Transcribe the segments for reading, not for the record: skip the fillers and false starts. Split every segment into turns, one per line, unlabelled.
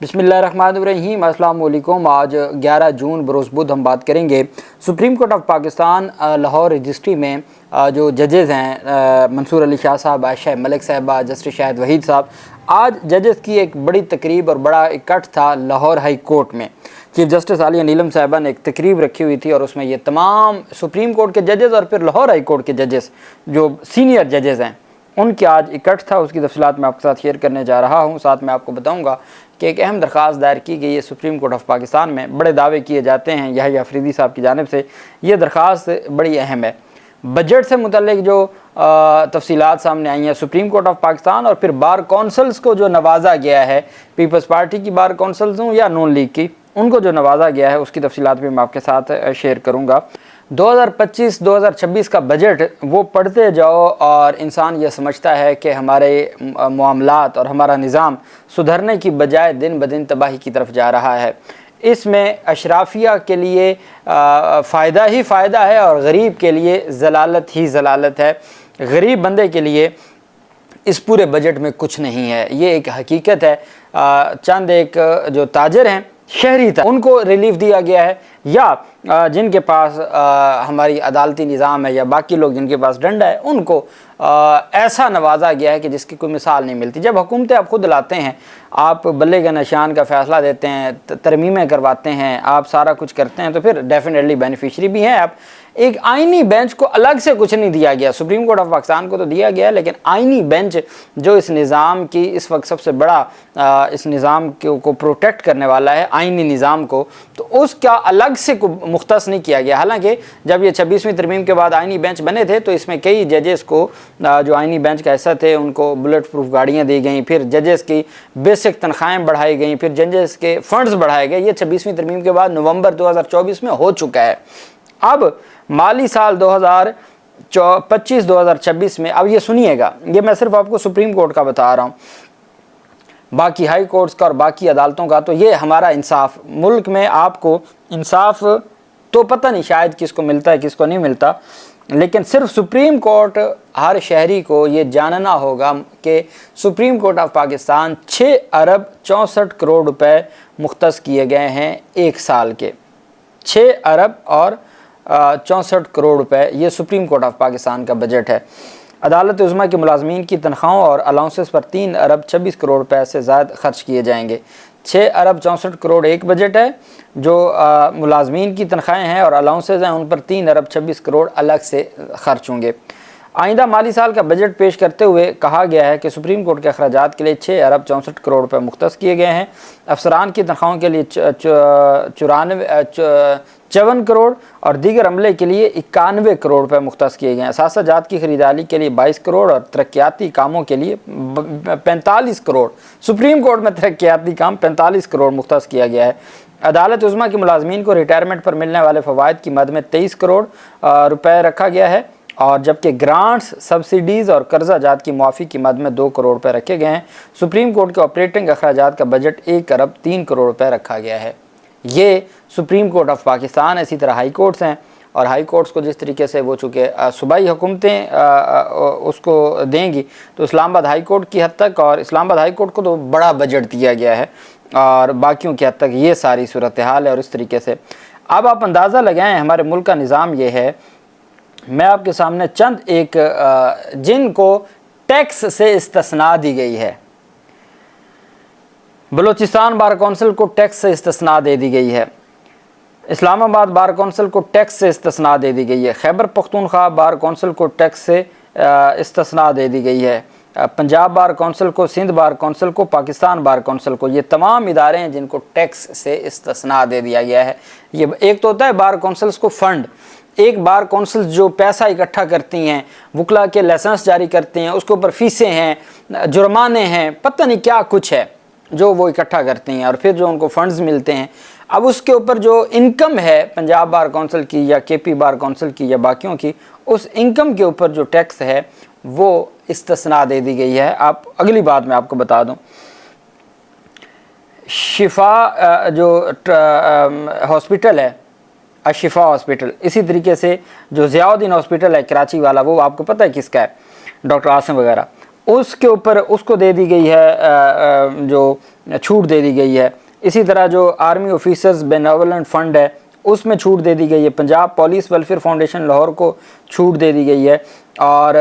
बिस्मिल्लाहिर्रहमानिर्रहीम। अस्सलाम वालेकुम। आज 11 जून बरोज़ बुध हम बात करेंगे supreme court of Pakistan Lahore registry में जो जजेज़ हैं मंसूर अली शाह साहब, आयशा मलिक साहबा, जस्टिस शाहिद वहीद साहब। आज जजेज़ की एक बड़ी तकरीब और बड़ा इकट्ठ था लाहौर हाई कोर्ट में। चीफ जस्टिस आलिया नीलम साहबा ने एक तकरीब रखी हुई थी और उसमें ये तमाम सुप्रीम कोर्ट के जजेज़ और फिर लाहौर हाई कोर्ट के जजेज़ जो सीनियर जजेज़ हैं उनके आज इकट्ठ था। उसकी तफसीलात मैं आपके साथ शेयर करने जा रहा हूँ। साथ में आपको बताऊँगा कि एक अहम दरख्वास्त दायर की गई है सुप्रीम कोर्ट ऑफ पाकिस्तान में। बड़े दावे किए जाते हैं याहिया अफरीदी साहब की जानिब से। ये दरख्वास्त बड़ी अहम है। बजट से मुतल्लिक जो तफसीलात सामने आई हैं सुप्रीम कोर्ट ऑफ पाकिस्तान और फिर बार कौंसल्स को जो नवाजा गया है, पीपल्स पार्टी की बार कौंसल्स हूँ या नून लीग की, उनको जो नवाजा गया है उसकी तफसीलात भी मैं आपके साथ शेयर करूँगा। 2025-2026 का बजट वो पढ़ते जाओ और इंसान ये समझता है कि हमारे मामलात और हमारा निज़ाम सुधरने की बजाय दिन ब दिन तबाही की तरफ जा रहा है। इसमें अशराफिया के लिए फ़ायदा ही फ़ायदा है और गरीब के लिए ज़लालत ही ज़लालत है। गरीब बंदे के लिए इस पूरे बजट में कुछ नहीं है, ये एक हकीकत है। चंद एक जो ताजर हैं, शहरी था, उनको रिलीफ दिया गया है, या जिनके पास हमारी अदालती निज़ाम है या बाकी लोग जिनके पास डंडा है उनको ऐसा नवाजा गया है कि जिसकी कोई मिसाल नहीं मिलती। जब हुकूमतें आप खुद लाते हैं, आप बल्ले के निशान का फ़ैसला देते हैं, तरमीमें करवाते हैं, आप सारा कुछ करते हैं, तो फिर डेफिनेटली बेनिफिशरी भी हैं आप। एक आइनी बेंच को अलग से कुछ नहीं दिया गया, सुप्रीम कोर्ट ऑफ पाकिस्तान को तो दिया गया है, लेकिन आइनी बेंच जो इस निज़ाम की इस वक्त सबसे बड़ा इस निज़ाम को प्रोटेक्ट करने वाला है, आइनी निज़ाम को, तो उसका अलग से मुख्तस नहीं किया गया। हालांकि जब ये 26वीं तरमीम के बाद आइनी बेंच बने थे तो इसमें कई जजेस को जो आइनी बेंच का हिस्सा थे उनको बुलेट प्रूफ गाड़ियाँ दी गई, फिर जजेस की बेसिक तनख्वाहें बढ़ाई गई, फिर जजेस के फंड्स बढ़ाए गए। ये 26वीं तरमीम के बाद नवंबर 2024 में हो चुका है। अब माली साल 2025-2026 में, अब ये सुनिएगा, ये मैं सिर्फ आपको सुप्रीम कोर्ट का बता रहा हूँ, बाकी हाई कोर्ट्स का और बाकी अदालतों का तो ये हमारा इंसाफ, मुल्क में आपको इंसाफ तो पता नहीं शायद किसको मिलता है किसको नहीं मिलता, लेकिन सिर्फ सुप्रीम कोर्ट, हर शहरी को ये जानना होगा कि सुप्रीम कोर्ट ऑफ पाकिस्तान 6 अरब 64 करोड़ रुपए मुख्तस किए गए हैं एक साल के। 6 अरब और 64 करोड़ रुपए ये सुप्रीम कोर्ट ऑफ पाकिस्तान का बजट है। अदालत उज़्मा के मुलाजमीन की तनख्वाहों और अलाउंसेस पर 3 अरब 26 करोड़ रुपए से ज़्यादा खर्च किए जाएंगे। 6 अरब 64 करोड़ एक बजट है, जो मुलाजमीन की तनख्वाहें हैं और अलाउंसेस हैं उन पर 3 अरब 26 करोड़ अलग से खर्च होंगे। आइंदा माली साल का बजट पेश करते हुए कहा गया है कि सुप्रीम कोर्ट के अखराजात के लिए 6 अरब 64 करोड़ रुपए मुख्तस किए गए हैं। अफसरान की तनख्वाहों के लिए 54 करोड़ और दीगर अमले के लिए 91 करोड़ रुपए मुख्तस किए गए हैं। असासा जात की खरीदारी के लिए 22 करोड़ और तरक्याती कामों के लिए 45 करोड़। सुप्रीम कोर्ट में तरक्याती काम 45 करोड़ मुख्तस किया गया है। अदालत उज़्मा के मुलाजमीन को रिटायरमेंट पर मिलने वाले फ़वाइद की मद में 23 करोड़ रुपए रखा गया है, और जबकि ग्रांट्स, सब्सिडीज़ और कर्जा जात की मुआफ़ी की मद में 2 करोड़ रुपए रखे गए हैं। सुप्रीम कोर्ट के ऑपरेटिंग अखराजात का बजट 1 अरब 3 करोड़ रुपए रखा गया है। ये सुप्रीम कोर्ट ऑफ पाकिस्तान है। इसी तरह हाई कोर्ट्स हैं, और हाई कोर्ट्स को जिस तरीके से वो चूँकि सूबाई हुकूमतें उसको देंगी, तो इस्लामाबाद हाई कोर्ट की हद तक, और इस्लामाबाद हाई कोर्ट को तो बड़ा बजट दिया गया है और बाकियों की हद तक ये सारी सूरत हाल है। और इस तरीके से अब आप अंदाज़ा लगाएं हमारे मुल्क का निज़ाम ये है। मैं आपके सामने चंद एक जिनको टैक्स से इस्तिस्ना दी गई है, बलूचिस्तान बार कौंसिल को टैक्स से इस्तिस्ना दे दी गई है, इस्लामाबाद बार कौंसिल को टैक्स से इस्तिस्ना दे दी गई है, खैबर पख्तूनख्वा बार कौंसिल को टैक्स से इस्तिस्ना दे दी गई है, पंजाब बार कौंसिल को, सिंध बार कौंसिल को, पाकिस्तान बार कौंसिल को, ये तमाम इदारे हैं जिनको टैक्स से इस्तिस्ना दे दिया गया है। ये एक तो होता है बार कौंसिल्स को फ़ंड, एक बार कौंसिल जो पैसा इकट्ठा करती हैं, वकला के लाइसेंस जारी करते हैं, उसके ऊपर फ़ीसें हैं, जुर्माने हैं, पता नहीं क्या कुछ है जो वो इकट्ठा करती हैं, और फिर जो उनको फंड्स मिलते हैं, अब उसके ऊपर जो इनकम है पंजाब बार कौंसिल की या केपी बार कौंसिल की या बाकियों की, उस इनकम के ऊपर जो टैक्स है वो इस्तिस्ना दे दी गई है। आप अगली बात मैं आपको बता दूं, शिफा जो हॉस्पिटल है, अशिफा हॉस्पिटल, इसी तरीके से जो ज़ियाउद्दीन हॉस्पिटल है कराची वाला, वो आपको पता है किसका है, डॉक्टर आसिम वगैरह, उसके ऊपर उसको दे दी गई है जो چھوٹ دے دی گئی ہے۔ اسی طرح جو آرمی آفیسرز بینولنٹ فنڈ ہے اس میں چھوٹ دے دی گئی ہے۔ Punjab police welfare foundation Lahore کو چھوٹ دے دی گئی ہے، اور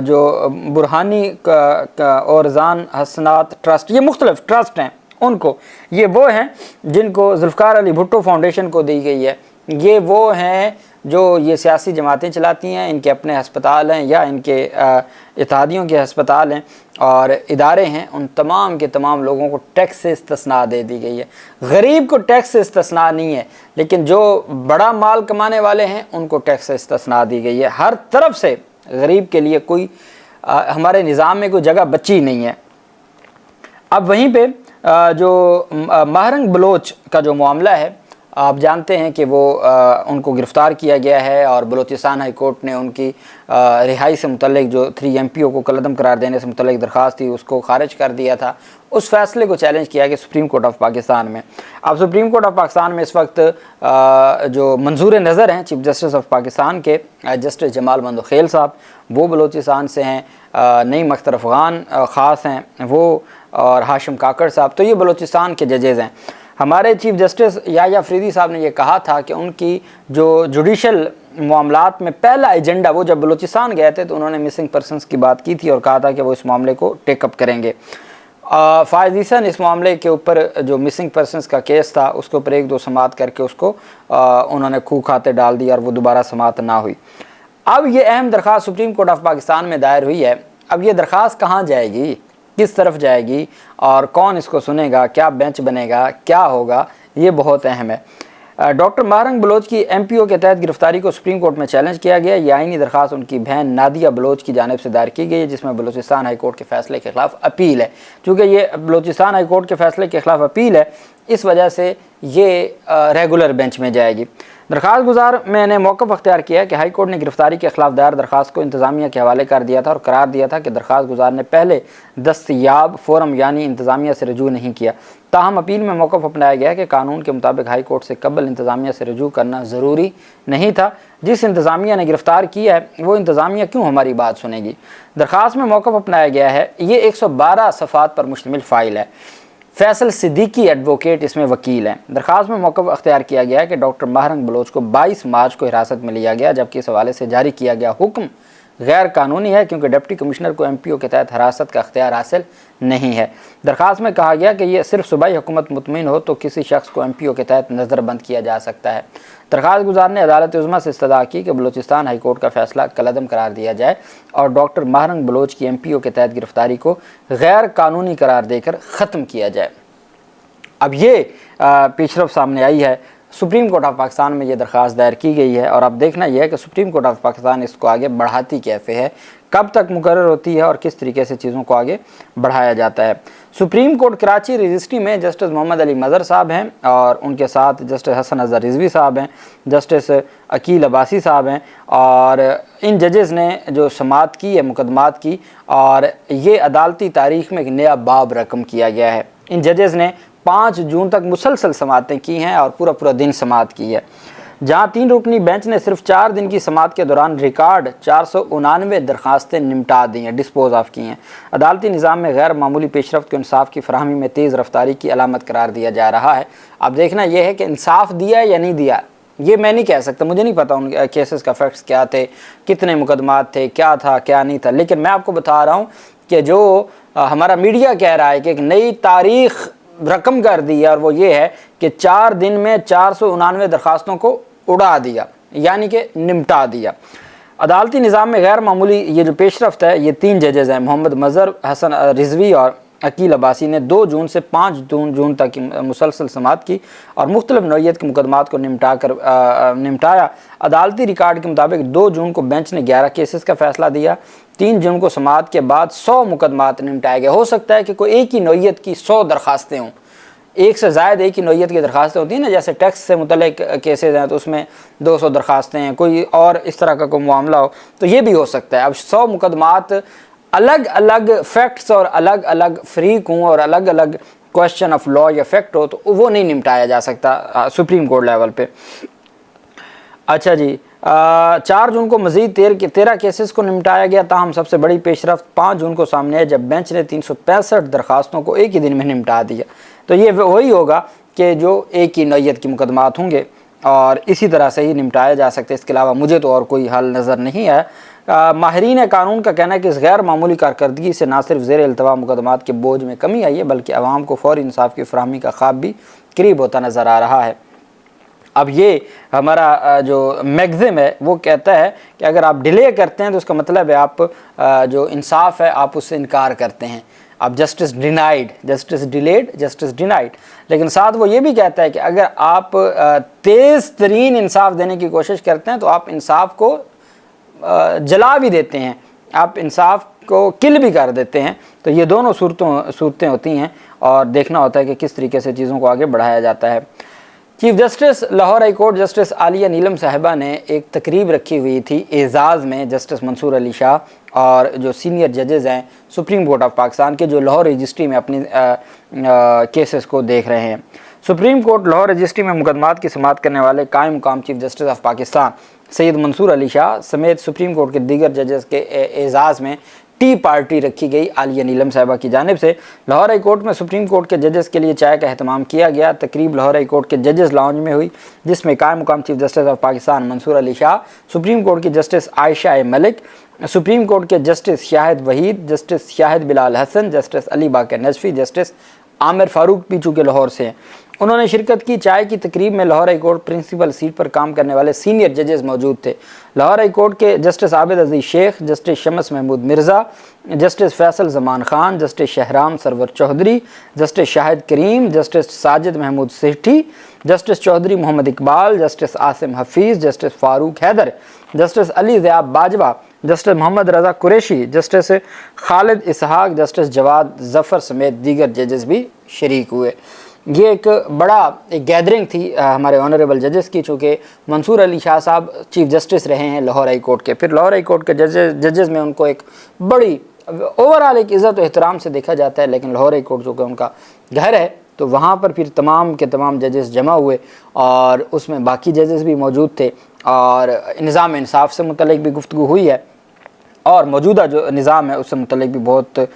جو برہانی اور رضان حسنات ٹرسٹ، یہ مختلف ٹرسٹ ہیں ان کو، یہ وہ ہیں جن کو ذوالفقار علی بھٹو فاؤنڈیشن کو دی گئی ہے، یہ وہ ہیں جو یہ سیاسی جماعتیں چلاتی ہیں، ان کے اپنے ہسپتال ہیں یا ان کے اتحادیوں کے ہسپتال ہیں اور ادارے ہیں، ان تمام کے تمام لوگوں کو ٹیکس سے استثناء دے دی گئی ہے۔ غریب کو ٹیکس سے استثناء نہیں ہے، لیکن جو بڑا مال کمانے والے ہیں ان کو ٹیکس سے استثناء دی گئی ہے۔ ہر طرف سے غریب کے لیے کوئی ہمارے نظام میں کوئی جگہ بچی نہیں ہے۔ اب وہیں پہ جو مہرنگ بلوچ کا جو معاملہ ہے، آپ جانتے ہیں کہ وہ ان کو گرفتار کیا گیا ہے اور بلوچستان ہائی کورٹ نے ان کی رہائی سے متعلق جو 3 MPO کو کالعدم قرار دینے سے متعلق درخواست تھی اس کو خارج کر دیا تھا۔ اس فیصلے کو چیلنج کیا گیا سپریم کورٹ آف پاکستان میں۔ اب سپریم کورٹ آف پاکستان میں اس وقت جو منظور نظر ہیں چیف جسٹس آف پاکستان کے جسٹس جمال مندوخیل صاحب، وہ بلوچستان سے ہیں، نعیم اختر افغان خاص ہیں وہ، اور ہاشم کاکڑ صاحب، تو یہ بلوچستان کے ججز ہیں۔ ہمارے چیف جسٹس یحییٰ فریدی صاحب نے یہ کہا تھا کہ ان کی جو جوڈیشل معاملات میں پہلا ایجنڈا، وہ جب بلوچستان گئے تھے تو انہوں نے مسنگ پرسنس کی بات کی تھی اور کہا تھا کہ وہ اس معاملے کو ٹیک اپ کریں گے۔ فائز عیسیٰ نے اس معاملے کے اوپر جو مسنگ پرسنس کا کیس تھا اس کے اوپر 1-2 سماعت کر کے اس کو انہوں نے کھو کھاتے ڈال دی اور وہ دوبارہ سماعت نہ ہوئی۔ اب یہ اہم درخواست سپریم کورٹ آف پاکستان میں دائر ہوئی ہے۔ اب یہ درخواست کہاں جائے گی، کس طرف جائے گی اور کون اس کو سنے گا، کیا بینچ بنے گا، کیا ہوگا، یہ بہت اہم ہے۔ ڈاکٹر مہرنگ بلوچ کی MPO کے تحت گرفتاری کو سپریم کورٹ میں چیلنج کیا گیا۔ یہ آئینی درخواست ان کی بہن نادیہ بلوچ کی جانب سے دائر کی گئی ہے، جس میں بلوچستان ہائی کورٹ کے فیصلے کے خلاف اپیل ہے۔ چونکہ یہ بلوچستان ہائی کورٹ کے فیصلے کے خلاف اپیل ہے، اس وجہ سے یہ ریگولر بینچ میں جائے گی۔ درخواست گزار میں نے موقف اختیار کیا کہ ہائی کورٹ نے گرفتاری کے خلاف دائر درخواست کو انتظامیہ کے حوالے کر دیا تھا اور قرار دیا تھا کہ درخواست گزار نے پہلے دستیاب فورم یعنی انتظامیہ سے رجوع نہیں کیا۔ تاہم اپیل میں موقف اپنایا گیا کہ قانون کے مطابق ہائی کورٹ سے قبل انتظامیہ سے رجوع کرنا ضروری نہیں تھا۔ جس انتظامیہ نے گرفتار کیا ہے وہ انتظامیہ کیوں ہماری بات سنے گی؟ درخواست میں موقف اپنایا گیا ہے، یہ 112 صفحات پر مشتمل فائل ہے۔ فیصل صدیقی ایڈوکیٹ اس میں وکیل ہیں۔ درخواست میں موقف اختیار کیا گیا ہے کہ ڈاکٹر مہرنگ بلوچ کو 22 مارچ کو حراست میں لیا گیا، جبکہ اس حوالے سے جاری کیا گیا حکم غیر قانونی ہے کیونکہ ڈپٹی کمشنر کو MPO کے تحت حراست کا اختیار حاصل نہیں ہے۔ درخواست میں کہا گیا کہ یہ صرف صوبائی حکومت مطمئن ہو تو کسی شخص کو MPO کے تحت نظر بند کیا جا سکتا ہے۔ درخواست گزار نے عدالت عظمیٰ سے استدعا کی کہ بلوچستان ہائی کورٹ کا فیصلہ کالعدم قرار دیا جائے اور ڈاکٹر مہرنگ بلوچ کی MPO کے تحت گرفتاری کو غیر قانونی قرار دے کر ختم کیا جائے۔ اب یہ پیش رفت سامنے آئی ہے، سپریم کورٹ آف پاکستان میں یہ درخواست دائر کی گئی ہے، اور اب دیکھنا یہ ہے کہ سپریم کورٹ آف پاکستان اس کو آگے بڑھاتی کیسے ہے، کب تک مقرر ہوتی ہے اور کس طریقے سے چیزوں کو آگے بڑھایا جاتا ہے۔ سپریم کورٹ کراچی رجسٹری میں جسٹس محمد علی مظہر صاحب ہیں اور ان کے ساتھ جسٹس حسن اظہر رضوی صاحب ہیں، جسٹس عقیل عباسی صاحب ہیں، اور ان ججز نے جو سماعت کی ہے مقدمات کی، اور یہ عدالتی تاریخ میں ایک نیا باب رقم کیا گیا ہے۔ ان ججز نے 5 جون تک مسلسل سماعتیں کی ہیں اور پورا دن سماعت کی ہے، جہاں 3 رکنی بینچ نے صرف 4 دن کی سماعت کے دوران ریکارڈ 499 درخواستیں نمٹا دی ہیں، ڈسپوز آف کی ہیں۔ عدالتی نظام میں غیر معمولی پیش رفت کو انصاف کی فراہمی میں تیز رفتاری کی علامت قرار دیا جا رہا ہے۔ اب دیکھنا یہ ہے کہ انصاف دیا یا نہیں دیا، یہ میں نہیں کہہ سکتا، مجھے نہیں پتا ان کیسز کا فیکٹس کیا تھے، کتنے مقدمات تھے، کیا تھا کیا نہیں تھا، لیکن میں آپ کو بتا رہا ہوں کہ جو ہمارا میڈیا کہہ رہا ہے کہ ایک نئی تاریخ رقم کر دی ہے، اور وہ یہ ہے کہ 4 دن میں 499 درخواستوں کو اڑا دیا، یعنی کہ نمٹا دیا۔ عدالتی نظام میں غیر معمولی یہ جو پیش رفت ہے، یہ 3 ججز ہیں، محمد مظہر، حسن رضوی اور عقیل عباسی نے 2 جون سے 5 جون تک مسلسل سماعت کی اور مختلف نوعیت کے مقدمات کو نمٹایا۔ عدالتی ریکارڈ کے مطابق 2 جون کو بینچ نے 11 کیسز کا فیصلہ دیا، 3 جون کو سماعت کے بعد 100 مقدمات نمٹائے گئے۔ ہو سکتا ہے کہ کوئی ایک ہی نوعیت کی 100 درخواستیں ہوں، ایک سے زائد ایک ہی نوعیت کی درخواستیں ہوتی ہیں نا، جیسے ٹیکس سے متعلق کیسز ہیں تو اس میں 200 درخواستیں ہیں، کوئی اور اس طرح کا کوئی معاملہ ہو تو یہ بھی ہو سکتا ہے۔ اب 100 مقدمات الگ الگ فیکٹس اور الگ الگ فریق ہوں اور الگ الگ کویشچن آف لا یا فیکٹ ہو تو وہ نہیں نمٹایا جا سکتا سپریم کورٹ لیول پہ۔ اچھا جی، 4 जून को मज़ीद 13 केसेस को निपटाया गया। ताहम सबसे बड़ी पेशरफ्त 5 जून को सामने है, जब बेंच ने 365 दरखास्तों को एक ही दिन में निपटा दिया। तो ये वही होगा कि जो एक ही नौयत के मुकदमात होंगे और इसी तरह से ही निपटाया जा सकते हैं। इसके अलावा मुझे तो और कोई हल नज़र नहीं है। माहिरीन कानून का कहना है कि इस गैर मामूली कारकर्दगी से ना सिर्फ ज़ेर इल्तवा मुकदमात के बोझ में कमी आई है, बल्कि आवाम को फौरी इंसाफ की फराहमी का ख्वाब भी करीब होता नज़र आ रहा है। अब ये हमारा जो मैगज़िम है वो कहता है कि अगर आप डिले करते हैं तो उसका मतलब है आप जो इंसाफ है आप उससे इनकार करते हैं। अब justice denied, justice delayed, justice denied. लेकिन साथ वो ये भी कहता है कि अगर आप तेज़ तरीन इंसाफ देने की कोशिश करते हैं तो आप इंसाफ को जला भी देते हैं, आप इंसाफ को किल भी कर देते हैं। तो ये दोनों सूरतें होती हैं और देखना होता है कि किस तरीके से चीज़ों को आगे बढ़ाया जाता है। Chief justice Lahore high court justice Aliya Neelam साहिबा ने एक तकरीब रखी हुई थी एजाज़ में जस्टिस मंसूर अली शाह और जो सीनियर जजेज़ हैं सुप्रीम कोर्ट ऑफ पाकिस्तान के, जो लाहौर रजिस्ट्री में अपनी केसेस को देख रहे हैं। सुप्रीम कोर्ट लाहौर रजिस्ट्री में मुकदमात की समाअत करने वाले कायम मुकाम chief justice of Pakistan Syed Mansoor Ali Shah समेत सुप्रीम कोर्ट के दीगर जजेस के एजाज़ में टी पार्टी रखी गई। आलिया नीलम साहिबा की जानिब से लाहौर हाई कोर्ट में सुप्रीम कोर्ट के जजेस के लिए चाय का अहतमाम किया गया। तकरीब लाहौर हाई कोर्ट के जजेस लाउंज में हुई, जिसमें कायम मुकाम chief justice of Pakistan Mansoor Ali Shah, supreme court की justice Ayesha Malik, supreme court के justice Shahid Waheed, justice Shahid Bilal Hasan, justice Ali Baqar Najafi, justice Aamir Farooq भी चूँकि लाहौर से हैं, उन्होंने शिरकत की। चाय की तकरीब में Lahore high court principal seat पर काम करने वाले सीनियर जजेस मौजूद थे। लाहौर हाई कोर्ट के justice Abid Aziz Sheikh, justice Shams Mahmood Mirza, justice Faisal Zaman Khan, justice Shahram Sarwar Chaudhry, justice Shahid Karim, justice Sajid Mahmood Sethi, justice Chaudhry Mohammad Iqbal, justice Asim Hafeez, justice Farooq Haider, justice Ali Zia Bajwa, justice Mohammad Raza Qureshi, justice Khalid Ishaq, justice Jawad Zafar समेत दीगर जजेस भी शरीक हुए। ये एक गैदरिंग थी हमारे ऑनरेबल जजेस की, चूँकि मंसूर अली शाह साहब चीफ जस्टिस रहे हैं लाहौर हाई कोर्ट के। फिर लाहौर हाई कोर्ट के जजेस में उनको एक बड़ी ओवरऑल एक इज़्ज़त और एहतराम से देखा जाता है, लेकिन लाहौर हाई कोर्ट जो कि उनका घर है तो वहाँ पर फिर तमाम के तमाम जजेस जमा हुए और उसमें बाकी जजेस भी मौजूद थे और निज़ाम इंसाफ से मुतल्लिक़ भी गुफ्तगू हुई है और मौजूदा जो निज़ाम है उससे मुतल्लिक़ भी बहुत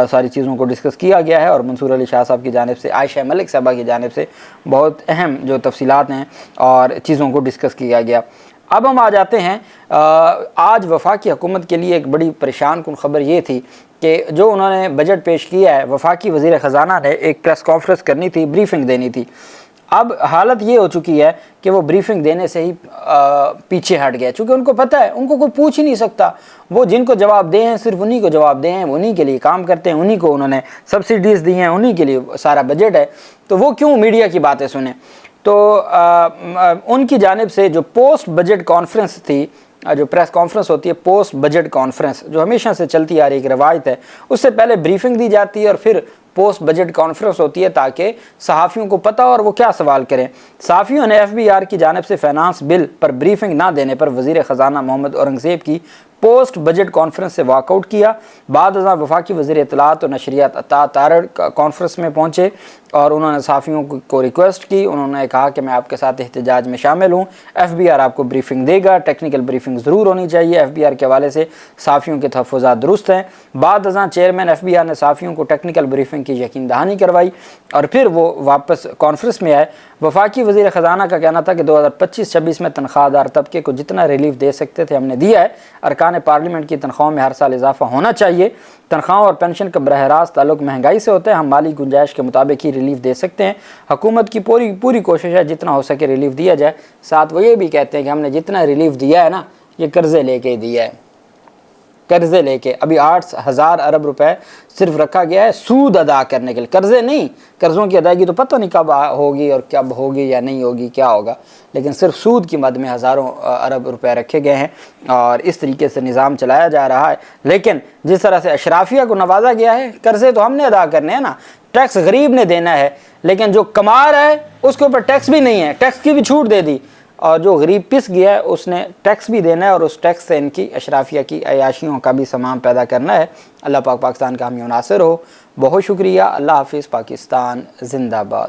सारी चीज़ों को डिस्कस किया गया है और मंसूर अली शाह साहब की जानिब से, आयशा मलिक साहबा की जानिब से बहुत अहम जो तफसीलात हैं और चीज़ों को डिस्कस किया गया। अब हम आ जाते हैं, आज वफाकी हुकूमत के लिए एक बड़ी परेशान कुन ख़बर ये थी कि जो उन्होंने बजट पेश किया है, वफाकी वज़ीर ख़जाना ने एक प्रेस कॉन्फ्रेंस करनी थी, ब्रीफिंग देनी थी। अब हालत ये हो चुकी है कि वो ब्रीफिंग देने से ही पीछे हट गया, क्योंकि उनको पता है उनको कोई पूछ ही नहीं सकता। वो जिनको जवाब दे हैं सिर्फ उन्हीं को जवाब दे हैं, उन्हीं के लिए काम करते हैं, उन्हीं को उन्होंने सब्सिडीज़ दी हैं, उन्हीं के लिए सारा बजट है, तो वो क्यों मीडिया की बातें सुने। तो उनकी जानिब से जो पोस्ट बजट कॉन्फ्रेंस थी, जो प्रेस कॉन्फ्रेंस होती है पोस्ट बजट कॉन्फ्रेंस, जो हमेशा से चलती आ रही एक रवायत है, उससे पहले ब्रीफिंग दी जाती है और फिर पोस्ट बजट कॉन्फ्रेंस होती है ताकि सहाफ़ियों को पता और वो क्या सवाल करें। सहाफ़ियों ने FBR की जानिब से फाइनेंस बिल पर ब्रीफिंग ना देने पर वज़ीर ख़जाना मोहम्मद औरंगज़ेब की पोस्ट बजट कॉन्फ्रेंस से वॉकआउट किया। बाद वफाकी वज़ीर इत्तलात और नशरियात अता तारड़ कॉन्फ्रेंस में पहुँचे और उन्होंने सहाफ़ियों को रिक्वेस्ट की। उन्होंने कहा कि मैं आपके साथ एहतजाज में शामिल हूँ, FBR आपको ब्रीफिंग देगा, टेक्निकल ब्रीफिंग ज़रूर होनी चाहिए, FBR के हवाले से सहाफ़ियों के तहफ़्फ़ुज़ात दुरुस्त हैं। बाद चेयरमैन FBR ने सहाफ़ियों को टेक्निकल ब्रीफिंग की यकीन दहानी करवाई और फिर वो वापस कॉन्फ्रेंस में आए। वफाकी वज़ीर ख़जाना का कहना था कि 2025-26 में तनख्वाहदार तबके को जितना रिलीफ दे सकते थे हमने दिया है। अरकान पार्लियामेंट की तनख्वाहों में हर साल इजाफा होना चाहिए। तनख्वाहों और पेंशन का बरह रास्त ताल्लुक महंगाई से होता है, हम माली गुंजाइश के मुताबिक ही रिलीफ दे सकते हैं। हुकूमत की पूरी कोशिश है जितना हो सके रिलीफ दिया जाए। साथ वो ये भी कहते हैं कि हमने जितना रिलीफ दिया है ना, ये कर्ज़े लेके दिया है, कर्ज़े लेके। अभी 8,000 अरब रुपए सिर्फ रखा गया है सूद अदा करने के लिए, कर्ज़े नहीं। कर्ज़ों की अदायगी तो पता नहीं कब होगी और कब होगी या नहीं होगी, क्या होगा, लेकिन सिर्फ सूद की मद में हज़ारों अरब रुपए रखे गए हैं और इस तरीके से निज़ाम चलाया जा रहा है। लेकिन जिस तरह से अशराफिया को नवाजा गया है, कर्ज़े तो हमने अदा करने हैं ना, टैक्स गरीब ने देना है, लेकिन जो कमा रहा है उसके ऊपर टैक्स भी नहीं है, टैक्स की भी छूट दे दी। और जो गरीब पिस गया है उसने टैक्स भी देना है और उस टैक्स से इनकी अशराफिया की अयाशियों का भी सामान पैदा करना है। अल्लाह पाक पाकिस्तान का हामी नासिर हो। बहुत शुक्रिया। अल्लाह हाफिज़। पाकिस्तान जिंदाबाद।